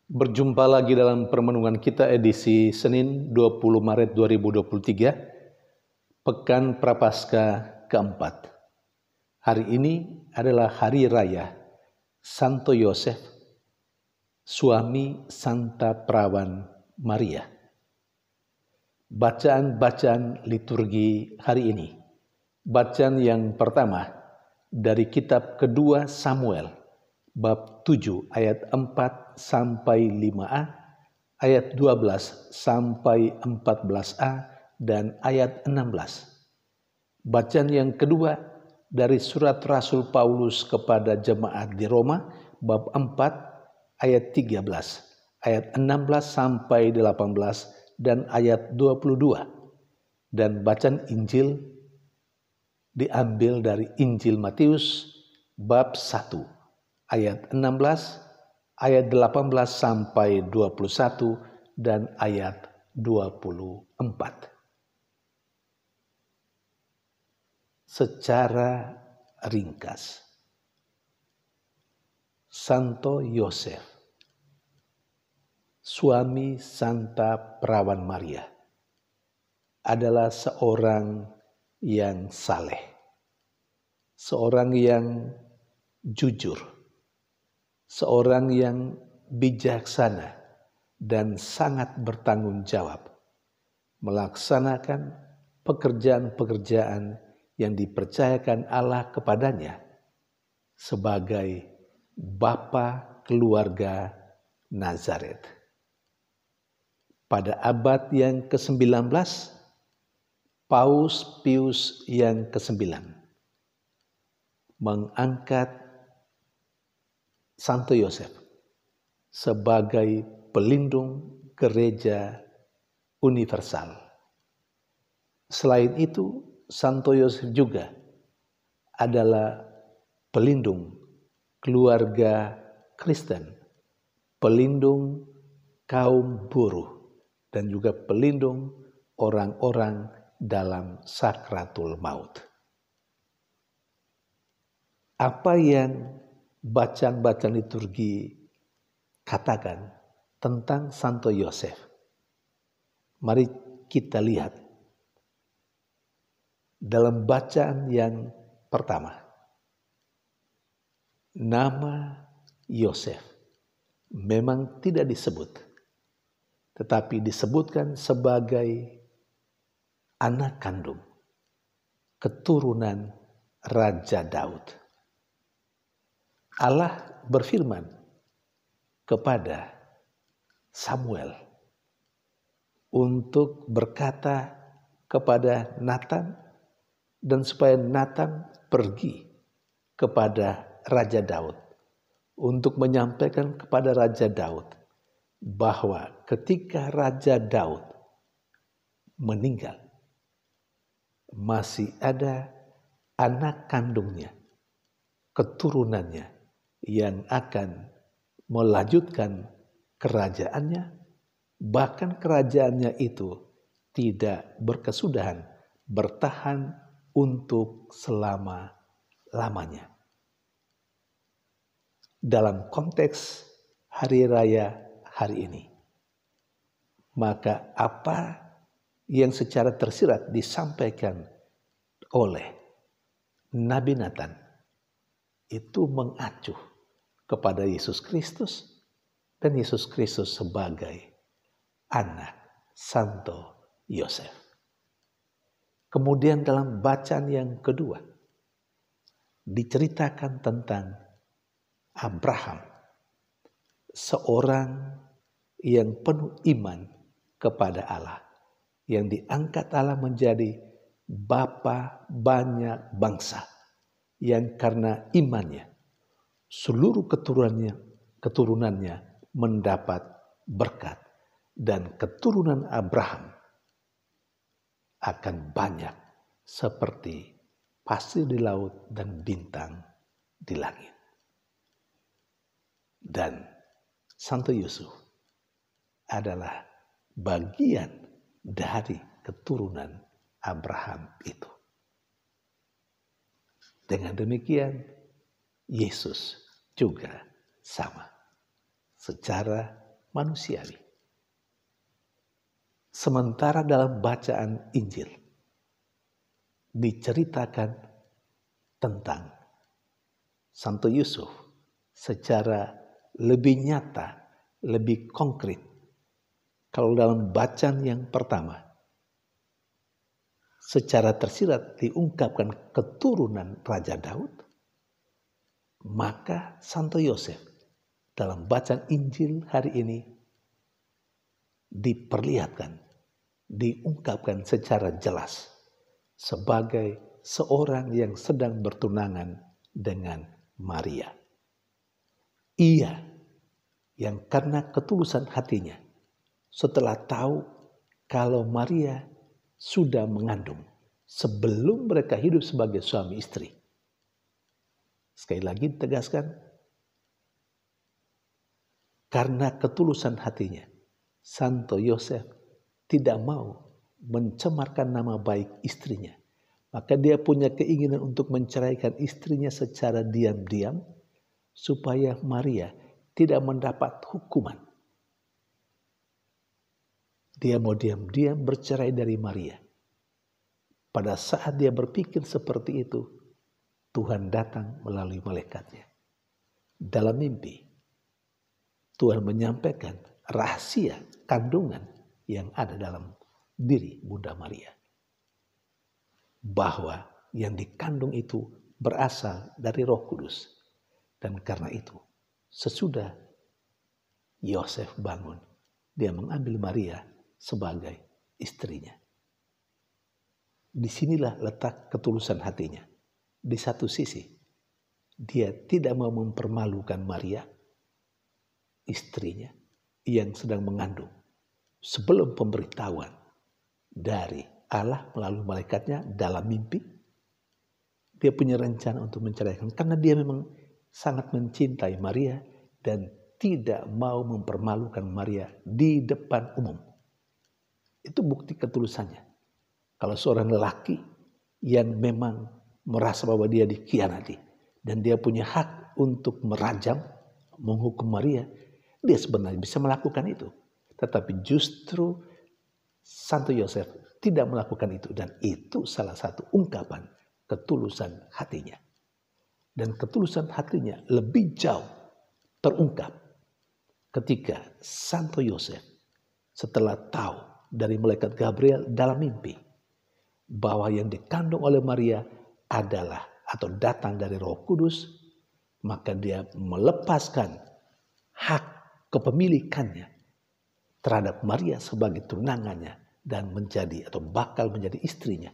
Berjumpa lagi dalam permenungan kita edisi Senin 20 Maret 2023, Pekan Prapaskah keempat. Hari ini adalah Hari Raya Santo Yosef, suami Santa Perawan Maria. Bacaan-bacaan liturgi hari ini. Bacaan yang pertama dari kitab kedua Samuel, bab 7 ayat 4 sampai 5a, ayat 12 sampai 14a, dan ayat 16. Bacaan yang kedua dari surat Rasul Paulus kepada jemaat di Roma, bab 4 ayat 13, ayat 16 sampai 18, dan ayat 22. Dan bacaan Injil diambil dari Injil Matius bab 1 ayat 16, ayat 18 sampai 21, dan ayat 24. Secara ringkas, Santo Yosef, suami Santa Perawan Maria, adalah seorang yang saleh, seorang yang jujur, seorang yang bijaksana dan sangat bertanggung jawab melaksanakan pekerjaan-pekerjaan yang dipercayakan Allah kepadanya sebagai bapa keluarga Nazaret. Pada abad yang ke-19, Paus Pius yang ke-9 mengangkat Santo Yosef sebagai pelindung gereja universal. Selain itu, Santo Yosef juga adalah pelindung keluarga Kristen, pelindung kaum buruh, dan juga pelindung orang-orang dalam sakratul maut. Apa yang bacaan-bacaan liturgi katakan tentang Santo Yosef? Mari kita lihat dalam bacaan yang pertama. Nama Yosef memang tidak disebut, tetapi disebutkan sebagai anak kandung, keturunan Raja Daud. Allah berfirman kepada Samuel untuk berkata kepada Nathan, dan supaya Nathan pergi kepada Raja Daud untuk menyampaikan kepada Raja Daud bahwa ketika Raja Daud meninggal, masih ada anak kandungnya, keturunannya, yang akan melanjutkan kerajaannya, bahkan kerajaannya itu tidak berkesudahan bertahan untuk selama-lamanya. Dalam konteks hari raya hari ini, maka apa yang secara tersirat disampaikan oleh Nabi Nathan itu mengacu kepada Yesus Kristus, dan Yesus Kristus sebagai anak Santo Yosef. Kemudian dalam bacaan yang kedua diceritakan tentang Abraham, seorang yang penuh iman kepada Allah, yang diangkat Allah menjadi bapa banyak bangsa, yang karena imannya seluruh keturunannya mendapat berkat, dan keturunan Abraham akan banyak seperti pasir di laut dan bintang di langit. Dan Santo Yusuf adalah bagian dari keturunan Abraham itu. Dengan demikian, Yesus juga sama. Secara manusiawi. Sementara dalam bacaan Injil diceritakan tentang Santo Yusuf secara lebih nyata, lebih konkret. Kalau dalam bacaan yang pertama, secara tersirat diungkapkan keturunan Raja Daud, maka Santo Yosef dalam bacaan Injil hari ini diperlihatkan, diungkapkan secara jelas sebagai seorang yang sedang bertunangan dengan Maria. Ia yang karena ketulusan hatinya setelah tahu kalau Maria sudah mengandung sebelum mereka hidup sebagai suami istri. Sekali lagi ditegaskan, karena ketulusan hatinya, Santo Yosef tidak mau mencemarkan nama baik istrinya. Maka dia punya keinginan untuk menceraikan istrinya secara diam-diam supaya Maria tidak mendapat hukuman. Dia mau diam-diam bercerai dari Maria. Pada saat dia berpikir seperti itu, Tuhan datang melalui malaikatnya. Dalam mimpi, Tuhan menyampaikan rahasia kandungan yang ada dalam diri Bunda Maria. Bahwa yang dikandung itu berasal dari Roh Kudus. Dan karena itu, sesudah Yosef bangun, dia mengambil Maria sebagai istrinya. Disinilah letak ketulusan hatinya. Di satu sisi, dia tidak mau mempermalukan Maria, istrinya, yang sedang mengandung. Sebelum pemberitahuan dari Allah melalui malaikatnya dalam mimpi, dia punya rencana untuk menceraikan. Karena dia memang sangat mencintai Maria dan tidak mau mempermalukan Maria di depan umum. Itu bukti ketulusannya. Kalau seorang lelaki yang memang merasa bahwa dia dikhianati dan dia punya hak untuk merajam, menghukum Maria, dia sebenarnya bisa melakukan itu. Tetapi justru Santo Yosef tidak melakukan itu, dan itu salah satu ungkapan ketulusan hatinya. Dan ketulusan hatinya lebih jauh terungkap ketika Santo Yosef setelah tahu dari malaikat Gabriel dalam mimpi bahwa yang dikandung oleh Maria adalah atau datang dari Roh Kudus, maka dia melepaskan hak kepemilikannya terhadap Maria sebagai tunangannya dan menjadi atau bakal menjadi istrinya.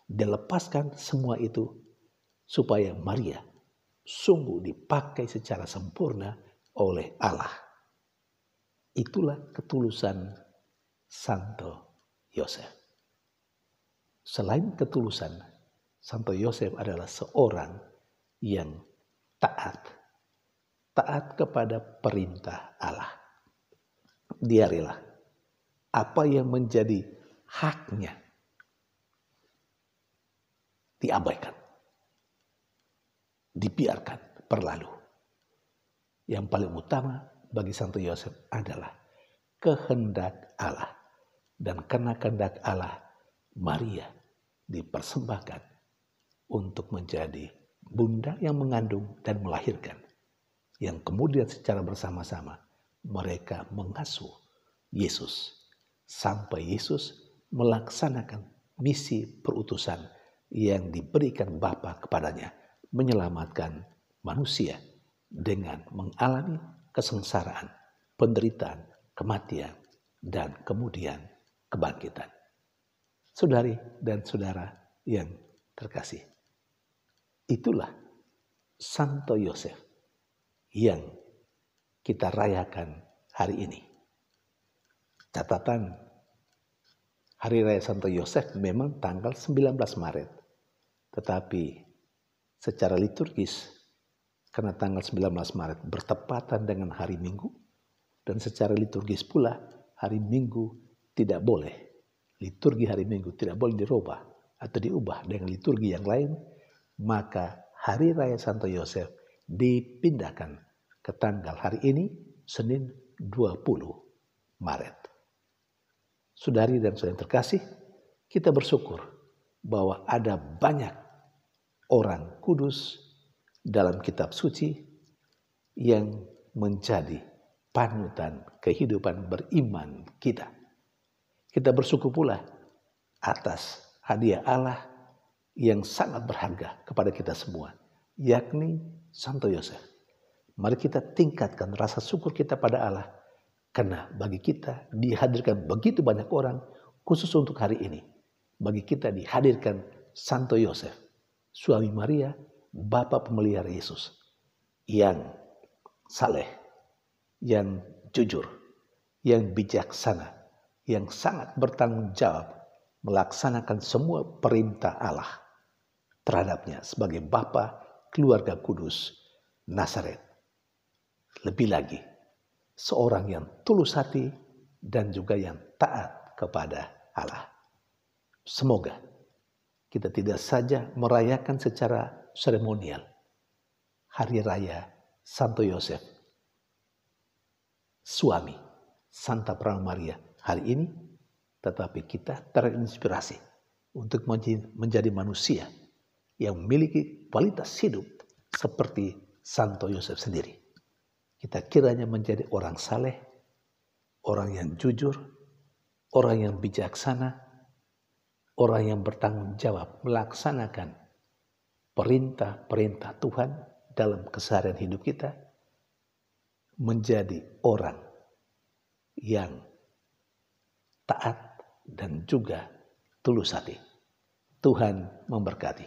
Dia lepaskan semua itu supaya Maria sungguh dipakai secara sempurna oleh Allah. Itulah ketulusan Santo Yosef. Selain ketulusan, Santo Yosef adalah seorang yang taat kepada perintah Allah. Dia rela apa yang menjadi haknya diabaikan, dibiarkan berlalu. Yang paling utama bagi Santo Yosef adalah kehendak Allah. Dan karena kehendak Allah, Maria dipersembahkan untuk menjadi bunda yang mengandung dan melahirkan. Yang kemudian secara bersama-sama mereka mengasuh Yesus. Sampai Yesus melaksanakan misi perutusan yang diberikan Bapa kepadanya. Menyelamatkan manusia dengan mengalami kesengsaraan, penderitaan, kematian, dan kemudian kebangkitan. Saudari dan saudara yang terkasih, itulah Santo Yosef yang kita rayakan hari ini. Catatan Hari Raya Santo Yosef memang tanggal 19 Maret. Tetapi secara liturgis, karena tanggal 19 Maret bertepatan dengan hari Minggu, dan secara liturgis pula hari Minggu tidak boleh, liturgi hari Minggu tidak boleh dirubah atau diubah dengan liturgi yang lain, maka Hari Raya Santo Yosef dipindahkan ke tanggal hari ini, Senin 20 Maret. Saudari dan saudara yang terkasih, kita bersyukur bahwa ada banyak orang kudus dalam kitab suci yang menjadi panutan kehidupan beriman kita. Kita bersyukur pula atas hadiah Allah yang sangat berharga kepada kita semua, yakni Santo Yosef. Mari kita tingkatkan rasa syukur kita pada Allah, karena bagi kita dihadirkan begitu banyak orang khusus untuk hari ini. Bagi kita dihadirkan Santo Yosef, suami Maria, bapa pemelihara Yesus, yang saleh, yang jujur, yang bijaksana, yang sangat bertanggung jawab melaksanakan semua perintah Allah terhadapnya sebagai bapa keluarga kudus Nazaret. Lebih lagi, seorang yang tulus hati dan juga yang taat kepada Allah. Semoga kita tidak saja merayakan secara seremonial Hari Raya Santo Yosef, suami Santa Pramana Maria hari ini, tetapi kita terinspirasi untuk menjadi manusia yang memiliki kualitas hidup seperti Santo Yosef sendiri. Kita kiranya menjadi orang saleh, orang yang jujur, orang yang bijaksana, orang yang bertanggung jawab melaksanakan perintah-perintah Tuhan dalam keseharian hidup kita, menjadi orang yang taat dan juga tulus hati. Tuhan memberkati.